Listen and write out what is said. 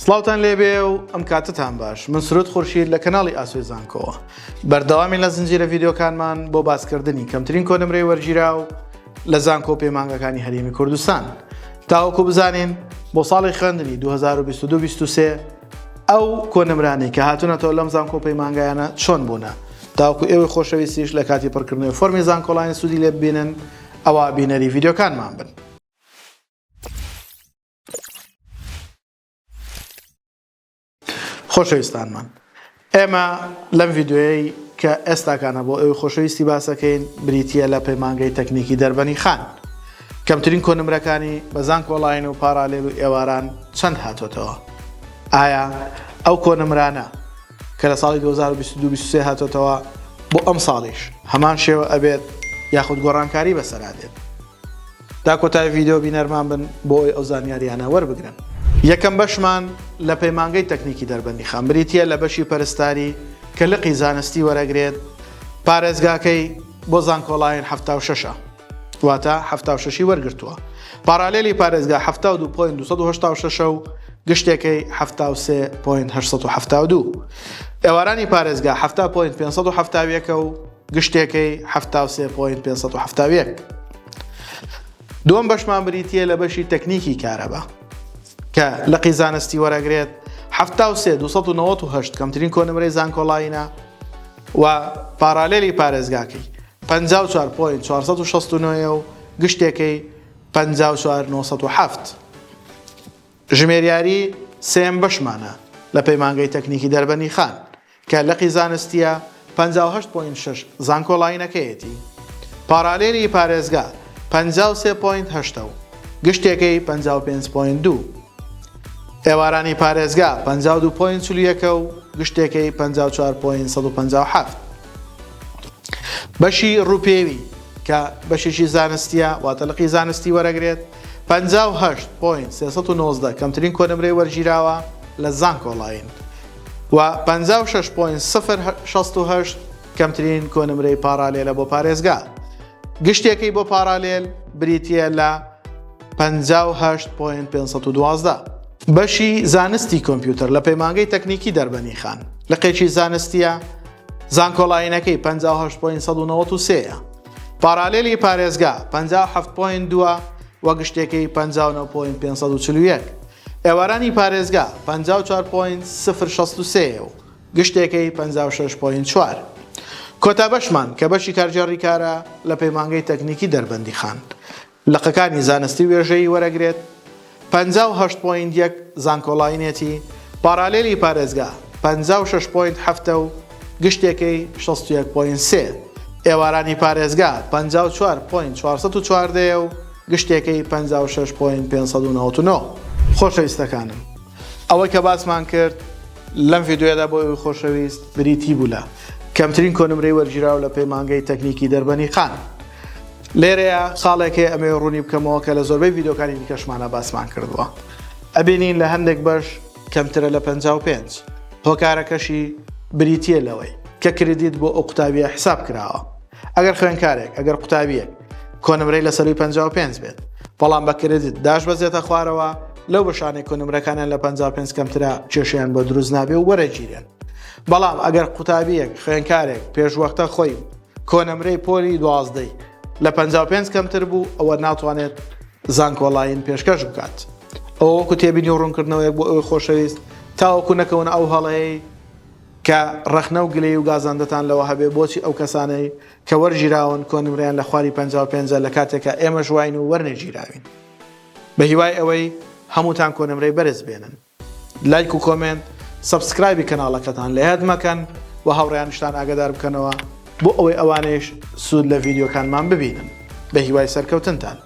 سڵاوتان لێبێ و ئەم کاتتان باش. من سرود خورشید لە کەناڵی ئاسۆی زانکۆوە. بەردەوامی لە زنجیرە ڤیدیۆکانمان بۆ باسکردنی کەمترین کۆنمرەی وەرگیرا و لە زانکۆ پەیمانگەکانی هەرێمی کوردستان. تاوەکو بزانین بۆ ساڵی خوێندنی 2022-23 ئەو کۆنمرانەی کە هاتوونەتەوە لەم زانکۆ پەیمانگایانە چۆن بوونە. تاوەکو ئێوەی خۆشەویستیش لە کاتی پڕکردنەوەی فۆرمی زانکۆڵانی سوودی لێ ببینن ئەوە بینەری ڤیدیۆکانمان بن. خۆشەویستانمان، ئێمە لەم ڤیدیۆیەی کە ئێستاکانە بۆ ئێوەی خۆشەویستی باسەکەین بریتیە لە پەیمانگەی تەکنیکی دەربەنی خان. کەمترین کۆنمرەکانی بە زانکۆڵاین و پارالێل و ئێواران چەند هاتوۆتەوە؟ ئایا ئەو کۆنمرانە کە لە ساڵی 2022-23 هاتوۆتەوە بۆ ئەم ساڵیش هەمان شێوە ئەبێت یاخود گۆڕانکاری بەسەرادێت؟ تا کۆتای ڤیدیۆ بینەرمان بن بۆ ئەوی ئەو زانیاریانە وەربگرن. یەکەم بەشمان لە پەیمانگەی تەکنیکی دەربەندی خان بریتیە لە بەشی پەرستاری کە لقی زانستی وەرەگرێت. پارێزگاکەی بۆ زانکۆڵاین 76 واتە 76 وەرگرتووە. پارالێلی پارێزگا 72.286 و گشتێکەی 73.872. ئێوارانی پارێزگا 7.571 و گشتێکەی 73.571. دووەم بەشمان بریتیە لە بەشی تەکنیکی کارەبا کە لقی زانستی وەرەگرێت 73,298 کەمترین کۆنمرەی زانکۆڵاینە و پارالێلی پارێزگاکەی 54.469 و گشتێکەی 54,907. ژمێریاری سێم بەشمانە لە پەیمانگەی تەکنیکی دەربەنی خان کە لقی زانستیە 58.6 زانکۆڵاینەکەیەتی. پارالێلی پارێزگا 53.8 و گشتێکەی 55.2. ئێوارانی پارێزگا 52.41 و گشتێکەی 54.157. بەشی ڕووپێوی کە بەشێکی زانستیە واتە لقی زانستی وەرەگرێت 58.319 کەمترین کۆنمرەی وەرگیراوە لە زانکۆڵاین و 56.068 کەمترین کۆنمرەی پارالێلە بۆ پارێزگا. گشتێکەی بۆ پارالێل بریتیە لە 58.512. بەشی زانستی کۆمپیوتەر لە پەیمانگەی تەکنیکی دەربەنی خان لقێکی زانستیە زانکۆڵاینەکەی 58.193. پارالێلی پارێزگا 57.2 و گشتێکەی 59.541. ئێوارانی پارێزگا 54.063 و گشتێکەی 56.4. کۆتا بەشمان کە بەشی کارجێڕی کارە لە پەیمانگەی تەکنیکی دەربەندی خان لقەکانی زانستی وێژەیی وەرەگرێت 58.1 زانکۆڵاینێتی. پارالێلی پارێزگا 56.7 و گشتێکەی 61.3. ئێوارانی پارێزگا 54.414 و گشتێکەی 56.599. خۆشەویستەکانم، ئەوەی کە باسمان کرد لەم ڤیدیۆدا بۆ ئەوی خۆشەویست بریتی بوو لە کەمترین کۆنمرەی وەرگیراو لە پەیمانگەی تەکنیکی دەربەنی خان. لێرەیە خاڵێکی ئەمێ ڕوونی بکەمەوە کە لە زۆربەی ڤیدیۆکانی دیکەشمانە باسمان کردووە. ئەبینین لە هەندێک بەش کەمترە لە 55. هۆکارەکەشی بریتیە لەوەی کە کردیت بۆ ئەو قوتابیە حساب کراوە. ئەگەر خوێندکارێک ئەگەر قوتابیەک کۆنمرەی لەسەروی 55 بێت بەڵام بە کردیت داش بەزێتە خوارەوە لەو بەشانەی کۆنمرەکانیان لە 55 کەمترە کێشیان بۆ دروست نابێ و وەرەگیرێن. بەڵام ئەگەر قوتابیەک خوێندکارێک پێشوەختە خۆی کۆنمرەی پۆلی 12 لە 55 کەمتر بوو ئەوە ناتوانێت زانکۆڵاین پێشکەش بکات. ئەوە وەکو تێبینی و ڕوونکردنەوەیەک بۆ ئەوەی خۆشەویست تاوەکو نەکەون ئەو هەڵەیەی کە ڕەخنە و گلەی و گازاندەتان لەوە هەبێ بۆچی ئەو کەسانەی کە وەرگیراون کۆنمرەیان لە خواری 55 لە کاتێکە ئێمە ژواین و وەرنەگیراوین. بە هیوای ئەوەی هەمووتان کۆنمرەی بەرز بێنن. لایک و کۆمنت سەبسکرایبی کەناڵەکەتان لە هەد مەکەن و هاوڕێیانشتان ئاگادار بکەنەوە بۆ ئەوەی ئەوانەیش سوود لە ڤیدیۆکانمان ببینن. بە هیوای سەرکەوتنتان.